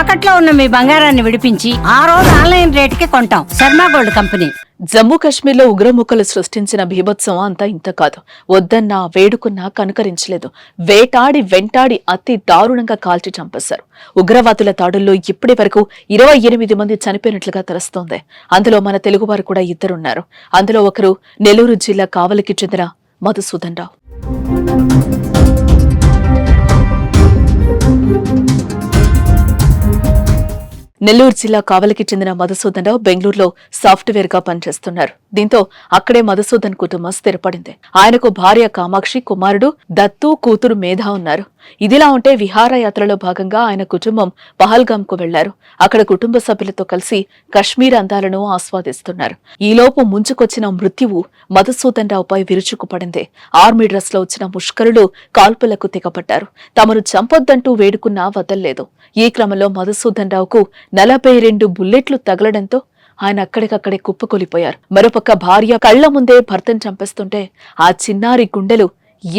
తాకట్లో ఉన్న మీ బంగారాన్ని విడిపించి ఆ రోజు ఆన్లైన్ రేటుకి కొంటాం. Sharma gold company. జమ్మూ కాశ్మీర్లో ఉగ్రముక్కలు సృష్టించిన భీభత్సం అంతా ఇంత కాదు. వద్దన్నా వేడుకున్నా కనుకరించలేదు. వేటాడి వెంటాడి అతి దారుణంగా కాల్చి చంపేశారు. ఉగ్రవాదుల దాడుల్లో ఇప్పటి వరకు 28 మంది చనిపోయినట్లుగా తెలుస్తోంది. అందులో మన తెలుగువారు కూడా ఇద్దరున్నారు. అందులో ఒకరు నెల్లూరు జిల్లా కావలికి చెందిన మధుసూదన్ రావు. నెల్లూరు జిల్లా కావలికి చెందిన మధుసూదన్ రావు బెంగళూరులో సాఫ్ట్వేర్ గా పనిచేస్తున్నారు. దీంతో అక్కడే మధుసూదన్ కుటుంబం స్థిరపడింది. ఆయనకు భార్య కామాక్షి, కుమారుడు దత్తు, కూతురు మేధ ఉన్నారు. ఇదిలా ఉంటే విహారయాత్రలో భాగంగా ఆయన కుటుంబం పహల్గామ్ కు వెళ్లారు. అక్కడ కుటుంబ సభ్యులతో కలిసి కశ్మీర్ అందాలను ఆస్వాదిస్తున్నారు. ఈలోపు ముంచుకొచ్చిన మృత్యువు మధుసూదన్ రావుపై విరుచుకుపడింది. ఆర్మీ డ్రెస్ లో వచ్చిన ముష్కరులు కాల్పులకు తెగపడ్డారు. తమను చంపొద్దంటూ వేడుకున్నా వదల్లేదు. ఈ క్రమంలో మధుసూదన్ రావుకు 42 బుల్లెట్లు తగలడంతో ఆయన అక్కడికక్కడే కుప్పకూలిపోయారు. మరోపక్క భార్య కళ్ల ముందే భర్తను చంపేస్తుంటే ఆ చిన్నారి గుండెలు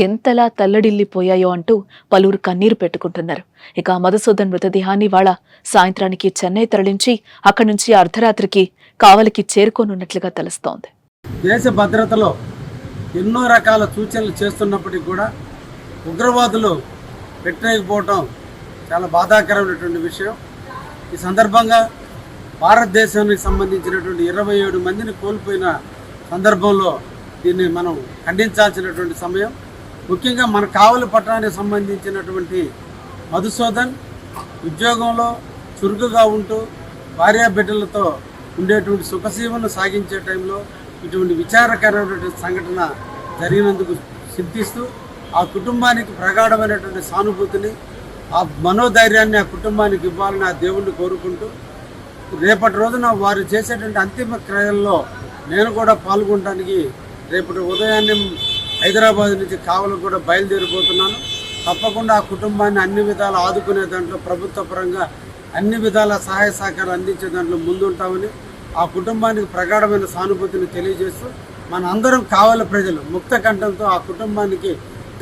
ఎంతలా తల్లడిల్లిపోయాయో అంటూ పలువురు కన్నీరు పెట్టుకుంటున్నారు. ఇక మధుసూదన్ మృతదేహాన్ని వాళ్ళ సాయంత్రానికి చెన్నై తరలించి అక్కడి నుంచి అర్ధరాత్రికి కావలికి చేరుకోనున్నట్లుగా తెలుస్తోంది. దేశ భద్రతలో ఎన్నో రకాల సూచనలు చేస్తున్నప్పటికీ కూడా ఉగ్రవాదులు పెట్టలేకపోవటం చాలా బాధాకరమైనటువంటి విషయం. ఈ సందర్భంగా భారతదేశానికి సంబంధించినటువంటి 27 మందిని కోల్పోయిన సందర్భంలో దీన్ని మనం ఖండించాల్సినటువంటి సమయం. ముఖ్యంగా మన కావలి పట్టణానికి సంబంధించినటువంటి మధుసూదన్ ఉద్యోగంలో చురుకుగా ఉంటూ భార్యా బిడ్డలతో ఉండేటువంటి సుఖసీమను సాగించే టైంలో ఇటువంటి విచారకరమైనటువంటి సంఘటన జరిగినందుకు చింతిస్తూ ఆ కుటుంబానికి ప్రగాఢమైనటువంటి సానుభూతిని, ఆ మనోధైర్యాన్ని ఆ కుటుంబానికి ఇవ్వాలని ఆ దేవుణ్ణి కోరుకుంటూ రేపటి రోజున వారు చేసేటువంటి అంతిమ క్రియల్లో నేను కూడా పాల్గొనడానికి రేపటి ఉదయాన్నే హైదరాబాద్ నుంచి కావలికి కూడా బయలుదేరిపోతున్నాను. తప్పకుండా ఆ కుటుంబాన్ని అన్ని విధాలు ఆదుకునే దాంట్లో ప్రభుత్వ పరంగా అన్ని విధాల సహాయ సహకారాలు అందించే దాంట్లో ముందుంటామని ఆ కుటుంబానికి ప్రగాఢమైన సానుభూతిని తెలియజేస్తూ మన అందరం కావలి ప్రజలు ముక్త కంఠంతో ఆ కుటుంబానికి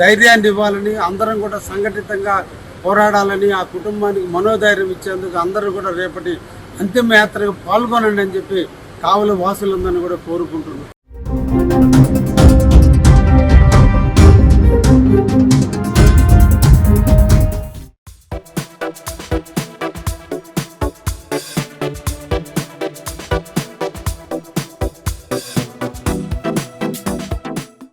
ధైర్యాన్ని ఇవ్వాలని, అందరం కూడా సంఘటితంగా పోరాడాలని, ఆ కుటుంబానికి మనోధైర్యం ఇచ్చేందుకు అందరూ కూడా రేపటి అంతిమ యాత్రకు పాల్గొనండి అని చెప్పి కావలి వాసులందరినీ కూడా కోరుకుంటున్నాను.